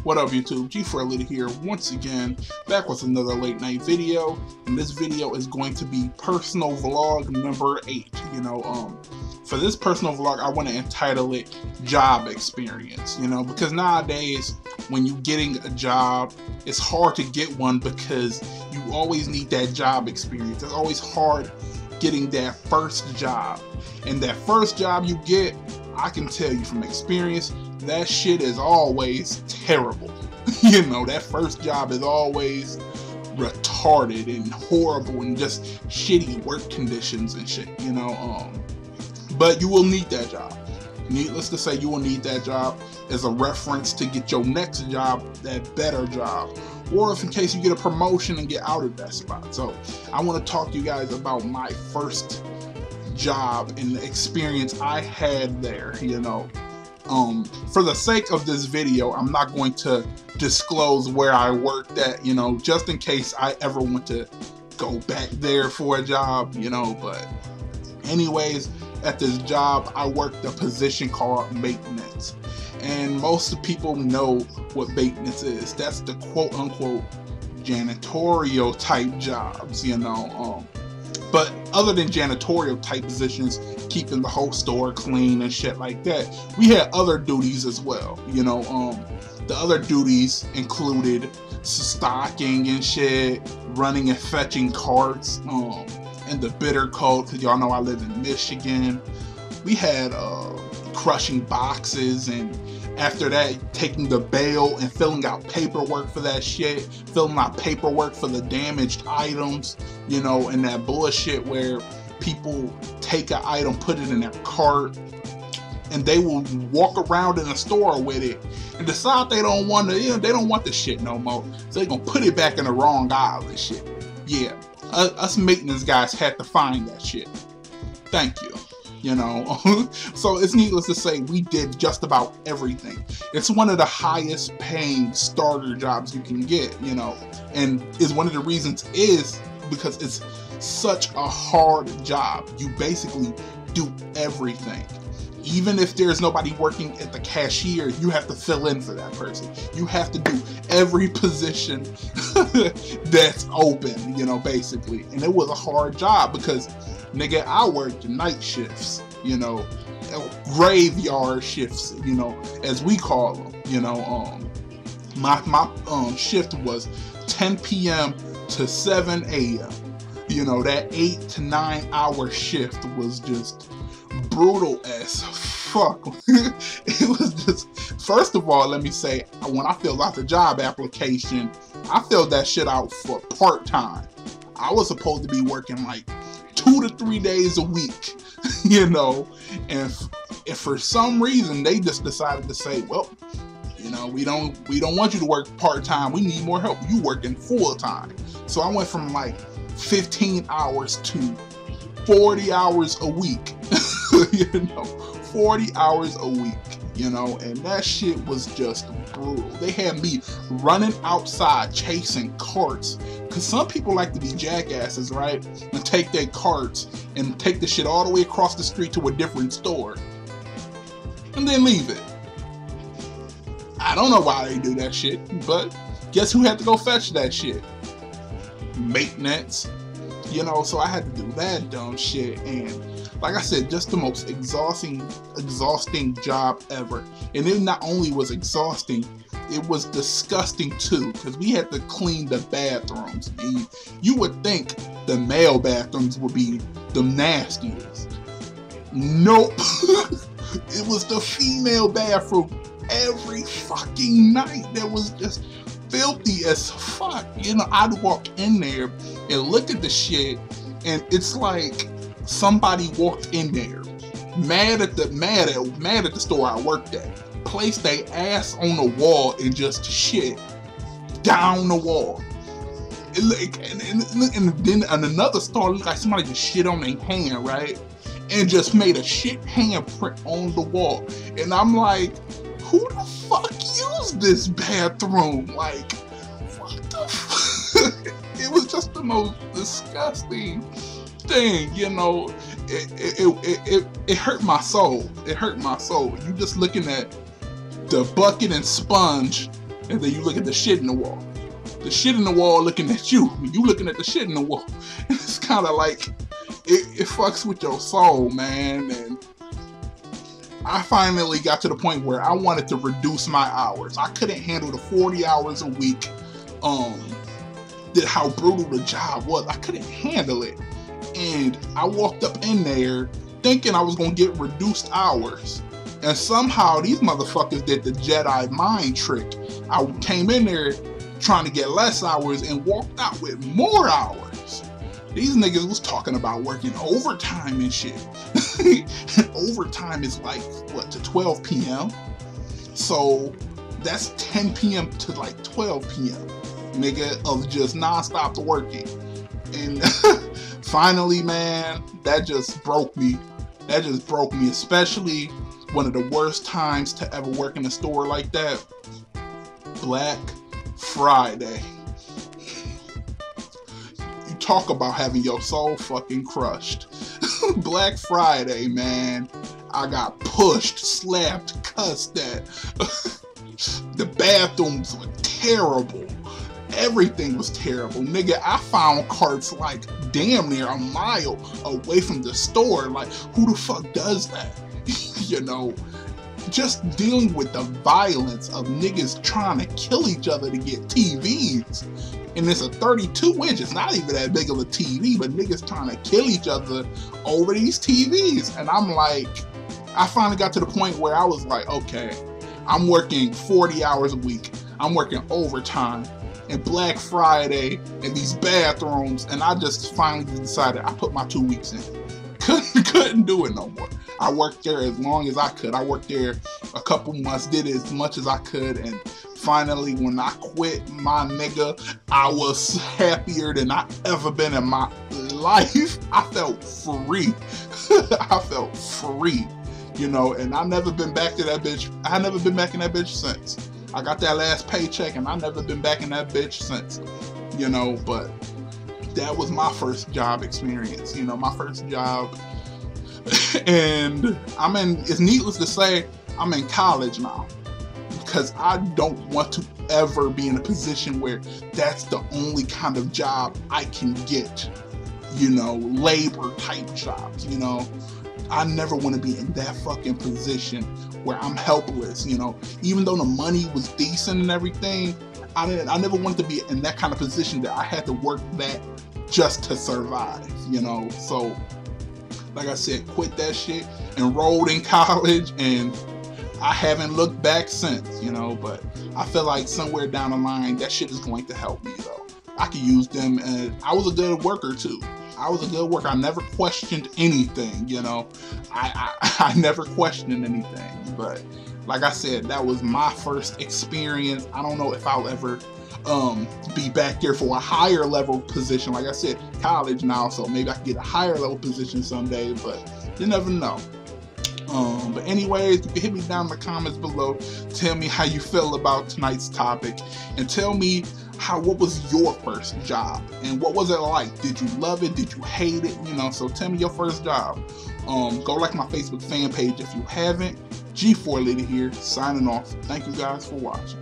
What up YouTube, G4Elite here once again, back with another late night video, and this video is going to be personal vlog number 8, for this personal vlog I want to entitle it job experience, because nowadays when you're getting a job, it's hard to get one because you always need that job experience. It's always hard getting that first job, and that first job you get, I can tell you from experience, that shit is always terrible. That first job is always retarded and horrible and just shitty work conditions and shit, but you will need that job. Needless to say, you will need that job as a reference to get your next job, that better job, or if in case you get a promotion and get out of that spot. So I want to talk to you guys about my first job and the experience I had there. For the sake of this video, I'm not going to disclose where I worked at, just in case I ever want to go back there for a job, but anyways, at this job I worked a position called maintenance, and most people know what maintenance is. That's the quote-unquote janitorial type jobs, but other than janitorial type positions, keeping the whole store clean and shit like that, we had other duties as well. The other duties included stocking and shit, running and fetching carts, in the bitter cold, because y'all know I live in Michigan. We had crushing boxes, and after that taking the bale and filling out paperwork for that shit, filling out paperwork for the damaged items, and that bullshit where people take an item, put it in their cart, and they will walk around in the store with it and decide they don't want to, they don't want the shit no more, so they gonna put it back in the wrong aisle and shit. Yeah, us maintenance guys had to find that shit. Thank you. So it's needless to say, we did just about everything. It's one of the highest paying starter jobs you can get, and is one of the reasons is because it's such a hard job. You basically do everything. Even if there's nobody working at the cashier, you have to fill in for that person. You have to do every position that's open, basically. And it was a hard job because, nigga, I worked night shifts, graveyard shifts, as we call them, my shift was 10 p.m. to 7 a.m. That 8 to 9 hour shift was just brutal as fuck. It was just, first of all, let me say, when I filled out the job application, I filled that shit out for part-time. I was supposed to be working like 2 to 3 days a week, and if for some reason they just decided to say, well, we don't want you to work part-time, we need more help, you working full-time. So I went from like 15 hours to 40 hours a week, 40 hours a week, and that shit was just brutal. They had me running outside chasing carts, because some people like to be jackasses, right, and take their carts and take the shit all the way across the street to a different store and then leave it. I don't know why they do that shit, but guess who had to go fetch that shit? Maintenance. So I had to do that dumb shit, and like I said, just the most exhausting job ever. And it not only was exhausting, it was disgusting too, because we had to clean the bathrooms. And you would think the male bathrooms would be the nastiest. Nope. It was the female bathroom every fucking night. That was just filthy as fuck. I'd walk in there and look at the shit, and it's like somebody walked in there mad at the store I worked at, placed their ass on the wall and just shit down the wall. And then in another store, it looked like somebody just shit on their hand, right? And just made a shit handprint on the wall. And I'm like, who the fuck used this bathroom? Like, what the fuck? It was just the most disgusting thing, it hurt my soul. It hurt my soul. You just looking at the bucket and sponge and then you look at the shit in the wall. The shit in the wall looking at you. You looking at the shit in the wall. And it's kind of like, it fucks with your soul, man. And I finally got to the point where I wanted to reduce my hours. I couldn't handle the 40 hours a week. How brutal the job was. I couldn't handle it. And I walked up in there thinking I was going to get reduced hours. And somehow these motherfuckers did the Jedi mind trick. I came in there trying to get less hours and walked out with more hours. These niggas was talking about working overtime and shit. Overtime is like, what, to 12 p.m.? So that's 10 p.m. to like 12 p.m. nigga, of just non-stop working. And finally, man, that just broke me. That just broke me, especially one of the worst times to ever work in a store like that. Black Friday. You talk about having your soul fucking crushed. Black Friday, man. I got pushed, slapped, cussed at. The bathrooms were terrible. Everything was terrible. Nigga, I found carts like damn near a mile away from the store. Like, who the fuck does that? You know, just dealing with the violence of niggas trying to kill each other to get TVs. And it's a 32 inch, it's not even that big of a TV, but niggas trying to kill each other over these TVs. And I'm like, I finally got to the point where I was like, okay, I'm working 40 hours a week. I'm working overtime and Black Friday in these bathrooms. And I just finally decided I put my 2 weeks in. Couldn't do it no more. I worked there as long as I could. I worked there a couple months, did as much as I could, and finally, when I quit, my nigga, I was happier than I ever been in my life. I felt free. I felt free, you know, and I never been back to that bitch. I never been back in that bitch since. I got that last paycheck, and I never been back in that bitch since, you know, but that was my first job experience, you know, my first job. And it's needless to say, I'm in college now, because I don't want to ever be in a position where that's the only kind of job I can get, you know, labor type jobs, you know. I never want to be in that fucking position where I'm helpless, you know. Even though the money was decent and everything, I never wanted to be in that kind of position that I had to work that just to survive, you know. So, like I said, quit that shit, enrolled in college, and I haven't looked back since, you know. But I feel like somewhere down the line, that shit is going to help me, though. I could use them, and I was a good worker, too. I was a good worker. I never questioned anything, you know. I never questioned anything. But like I said, that was my first experience. I don't know if I'll ever be back there for a higher level position. Like I said, college now, so maybe I can get a higher level position someday, but you never know. But anyways, you can hit me down in the comments below. Tell me how you feel about tonight's topic, and tell me what was your first job, and what was it like? Did you love it? Did you hate it? You know, so tell me your first job. Go like my Facebook fan page if you haven't. G4 Lady here, signing off. Thank you guys for watching.